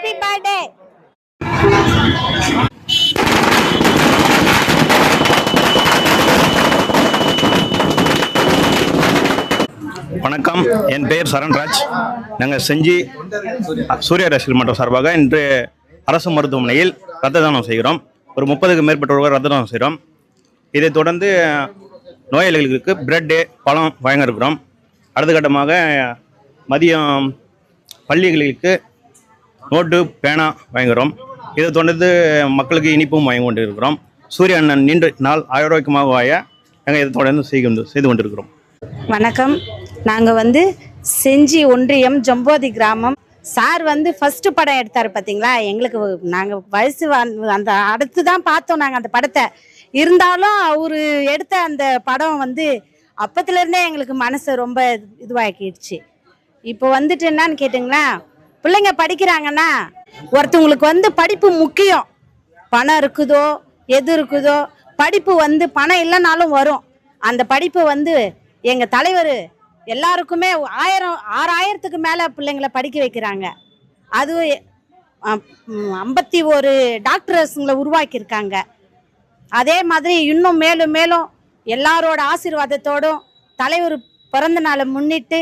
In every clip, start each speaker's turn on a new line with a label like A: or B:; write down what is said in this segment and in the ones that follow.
A: Happy birthday.
B: வணக்கம், என் பெயர் சரண்ராஜ். நாங்கள் செஞ்சி சூர்யா ரசிகர் மன்றம் சார்பாக இன்று அரசு மருத்துவமனையில் ரத்த தானம் செய்கிறோம். ஒரு 30க்கும் மேற்பட்டவர்கள் ரத்த தானம் செய்கிறோம். இதைத் தொடர்ந்து நோயாளிகளுக்கு பிரெட்டு பழம் வழங்க இருக்கிறோம். அடுத்த கட்டமாக மதியம் பள்ளிகளுக்கு நோட்டு பேனா வழங்குகிறோம். இதை தொடர்ந்து மக்களுக்கு இனிப்பும் வழங்கி கொண்டு இருக்கிறோம். சூரிய அண்ணன் நீண்ட நாள் ஆரோக்கியமாக வாய நாங்கள் இதை தொடர்ந்து செய்து கொண்டிருக்கிறோம்.
A: வணக்கம். நாங்கள் செஞ்சி ஒன்றியம் ஜம்போதி கிராமம். சார் ஃபர்ஸ்ட் படம் எடுத்தார் பார்த்தீங்களா. எங்களுக்கு நாங்கள் வயசு அந்த அடுத்து தான் பார்த்தோம் நாங்கள் அந்த படத்தை. இருந்தாலும் அவர் எடுத்த அந்த படம் அப்பத்துலேருந்தே எங்களுக்கு மனசை ரொம்ப இதுவாக்கிடுச்சு. இப்போ என்னன்னு கேட்டிங்கன்னா, பிள்ளைங்க படிக்கிறாங்கன்னா ஒருத்தவங்களுக்கு படிப்பு முக்கியம். பணம் இருக்குதோ எது இருக்குதோ படிப்பு பணம் இல்லைனாலும் வரும். அந்த படிப்பு எங்கள் தலைவர் எல்லாருக்குமே 6000க்கு மேலே பிள்ளைங்களை படிக்க வைக்கிறாங்க. அது 51 டாக்டர்ஸுங்களை உருவாக்கியிருக்காங்க. அதே மாதிரி இன்னும் மேலும் மேலும் எல்லாரோட ஆசீர்வாதத்தோடும் தலைவர் பிறந்த நாளை முன்னிட்டு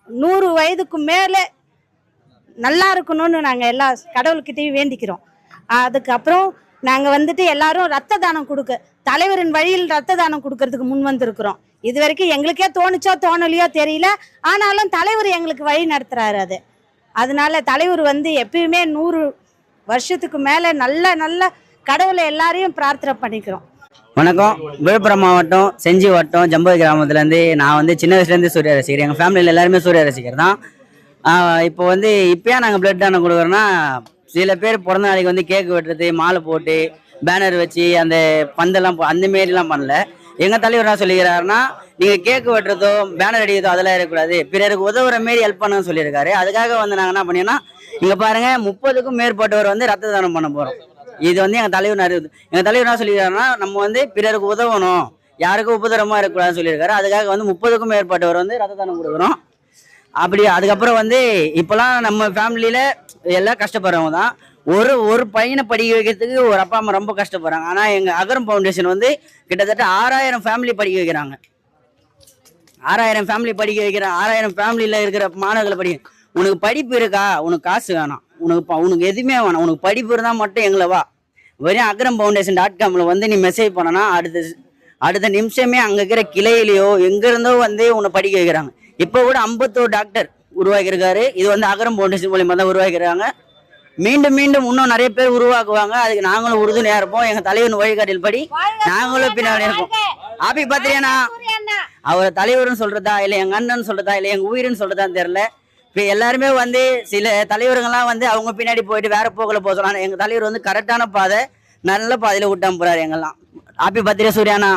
A: 100 வயதுக்கு மேலே நல்லா இருக்கணும்னு நாங்கள் எல்லா கடவுள்கிட்டையும் வேண்டிக்கிறோம். அதுக்கப்புறம் நாங்கள் எல்லாரும் ரத்த தானம் தலைவரின் வழியில் ரத்த தானம் கொடுக்கறதுக்கு முன் வந்திருக்கிறோம். இது வரைக்கும் எங்களுக்கே தோணுச்சோ தோணலையோ தெரியல. ஆனாலும் தலைவர் எங்களுக்கு வழி நடத்துறாரு. அதனால தலைவர் எப்பயுமே 100 வருஷத்துக்கு மேலே நல்ல கடவுளை எல்லாரையும் பிரார்த்தனை பண்ணிக்கிறோம்.
C: வணக்கம். விழுப்புரம் மாவட்டம் செஞ்சி வட்டம் ஜம்போதி கிராமத்துலேருந்து நான் சின்ன வயசுலேருந்து சூர்யா ரசிகர். எங்கள் ஃபேமிலியில் எல்லாருமே சூர்யா ரசிகர் தான். இப்போ இப்போயே நாங்கள் பிளட் தானம் கொடுக்குறோன்னா, சில பேர் பிறந்த நாளைக்கு கேக்கு வெட்டுறது, மாலை போட்டு பேனர் வச்சு அந்த பந்தெல்லாம் அந்த மாரிலாம் பண்ணல. எங்கள் தலைவர் என்ன சொல்லிக்கிறாருன்னா, நீங்கள் கேக்கு வெட்டுறதோ பேனர் அடிக்கிறதோ அதெல்லாம் இருக்கக்கூடாது, பிறருக்கு உதவுற மாரி ஹெல்ப் பண்ணணும்னு சொல்லியிருக்காரு. அதுக்காக நாங்கள் என்ன பண்ணியோன்னா, இங்கே பாருங்கள் 30க்கும் மேற்பட்டவர் ரத்த தானம் பண்ண போகிறோம். இது எங்கள் தலைவர் எங்கள் தலைவர் என்ன சொல்லியிருக்காருன்னா, நம்ம பிறருக்கு உதவணும், யாருக்கும் உபதிரமாக இருக்கக்கூடாதுன்னு சொல்லியிருக்காரு. அதுக்காக 30க்கும் மேற்பட்டவர் ரத்த தானம் கொடுக்குறோம். அப்படி அதுக்கப்புறம் இப்போலாம் நம்ம ஃபேமிலியில் எல்லாம் கஷ்டப்படுறவங்க தான். ஒரு பையனை படிக்க வைக்கிறதுக்கு ஒரு அப்பா அம்மா ரொம்ப கஷ்டப்படுறாங்க. ஆனால் எங்கள் அகரம் ஃபவுண்டேஷன் கிட்டத்தட்ட 6000 ஃபேமிலி படிக்க வைக்கிறாங்க. 6000 ஃபேமிலி படிக்க வைக்கிற 6000 ஃபேமிலியில் இருக்கிற மாணவர்களை படிக்க. உனக்கு படிப்பு இருக்கா, உனக்கு காசு வேணாம், உனக்கு எதுவுமே வேணாம், உனக்கு படிப்பு இருந்தால் மட்டும் எங்களை வா. வெறும் அகரம் ஃபவுண்டேஷன்.comல நீ மெசேஜ் பண்ணனா அடுத்த நிமிஷமே அங்கே இருக்கிற கிளையிலையோ எங்கேருந்தோ உன்னை படிக்க வைக்கிறாங்க. இப்போ கூட 51 டாக்டர் உருவாக்கியிருக்காரு. இது அகரம் ஃபவுண்டேஷன் மூலியமா தான் உருவாக்கிறாங்க. மீண்டும் இன்னும் நிறைய பேர் உருவாக்குவாங்க. அதுக்கு நாங்களும் உறுதுணையா இருப்போம். எங்க தலைவன் வழிகாட்டில் படி நாங்களும் பின்னாடி இருப்போம். ஹாப்பி பர்த்டேனா அவரை தலைவர்னு சொல்றதா இல்லை எங்க அண்ணன் சொல்றதா இல்லை எங்க உயிர்னு சொல்றதான்னு தெரியல. இப்போ எல்லாருமே சில தலைவர்கள்லாம் அவங்க பின்னாடி போயிட்டு வேற போகல போக சொல்லலாம். எங்க தலைவர் கரெக்டான பாதை, நல்ல பாதையில விட்டாம போறாரு எங்கெல்லாம். Happy birthday சூர்யானா.